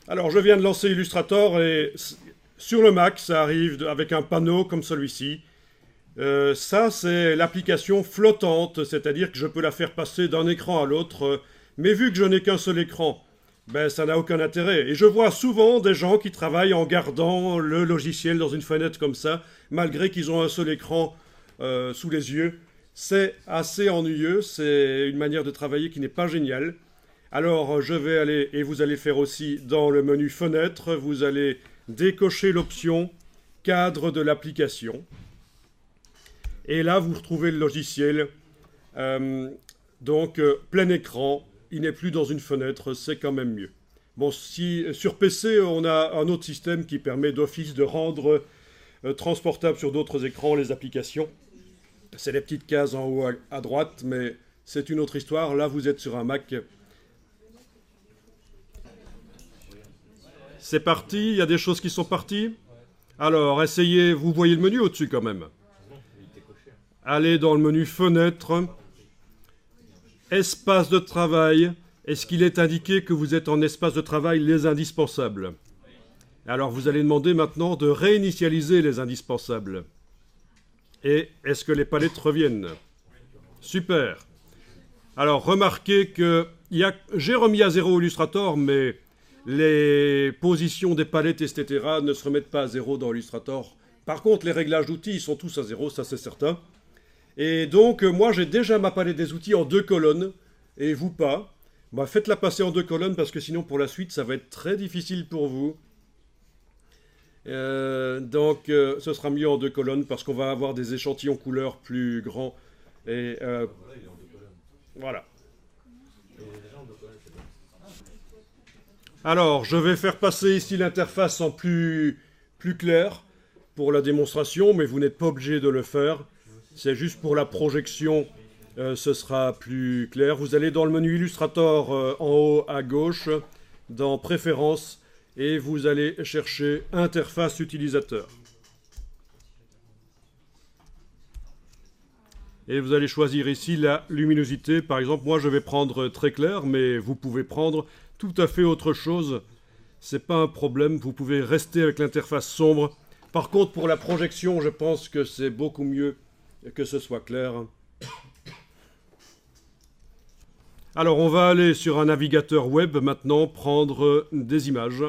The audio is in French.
Alors, je viens de lancer Illustrator et sur le Mac, ça arrive avec un panneau comme celui-ci. Ça, c'est l'application flottante, c'est-à-dire que je peux la faire passer d'un écran à l'autre. Mais vu que je n'ai qu'un seul écran, ben, ça n'a aucun intérêt. Et je vois souvent des gens qui travaillent en gardant le logiciel dans une fenêtre comme ça, malgré qu'ils ont un seul écran sous les yeux. C'est assez ennuyeux, c'est une manière de travailler qui n'est pas géniale. Alors je vais aller, et vous allez faire aussi dans le menu fenêtre, vous allez décocher l'option cadre de l'application. Et là, vous retrouvez le logiciel. Plein écran, il n'est plus dans une fenêtre, c'est quand même mieux. Bon, si sur PC, on a un autre système qui permet d'office de rendre transportable sur d'autres écrans les applications. C'est les petites cases en haut à droite, mais c'est une autre histoire. Là, vous êtes sur un Mac. C'est parti, il y a des choses qui sont parties. Alors, essayez, vous voyez le menu au-dessus quand même. Allez dans le menu Fenêtre, Espace de travail. Est-ce qu'il est indiqué que vous êtes en espace de travail les indispensables? Alors, vous allez demander maintenant de réinitialiser les indispensables. Et est-ce que les palettes reviennent? Super. Alors, remarquez que j'ai remis à 0 Illustrator, mais les positions des palettes, etc. ne se remettent pas à 0 dans Illustrator. Par contre, les réglages d'outils sont tous à 0, ça c'est certain. Et donc, moi, j'ai déjà ma palette des outils en 2 colonnes, et vous pas. Bah, faites-la passer en 2 colonnes, parce que sinon, pour la suite, ça va être très difficile pour vous. Ce sera mieux en 2 colonnes, parce qu'on va avoir des échantillons couleurs plus grands. Et voilà. Alors, je vais faire passer ici l'interface en plus clair pour la démonstration, mais vous n'êtes pas obligé de le faire. C'est juste pour la projection, ce sera plus clair. Vous allez dans le menu Illustrator en haut à gauche, dans Préférences, et vous allez chercher Interface utilisateur. Et vous allez choisir ici la luminosité. Par exemple, moi je vais prendre très clair, mais vous pouvez prendre tout à fait autre chose. C'est pas un problème, vous pouvez rester avec l'interface sombre. Par contre, pour la projection, je pense que c'est beaucoup mieux que ce soit clair. Alors, on va aller sur un navigateur web maintenant, prendre des images.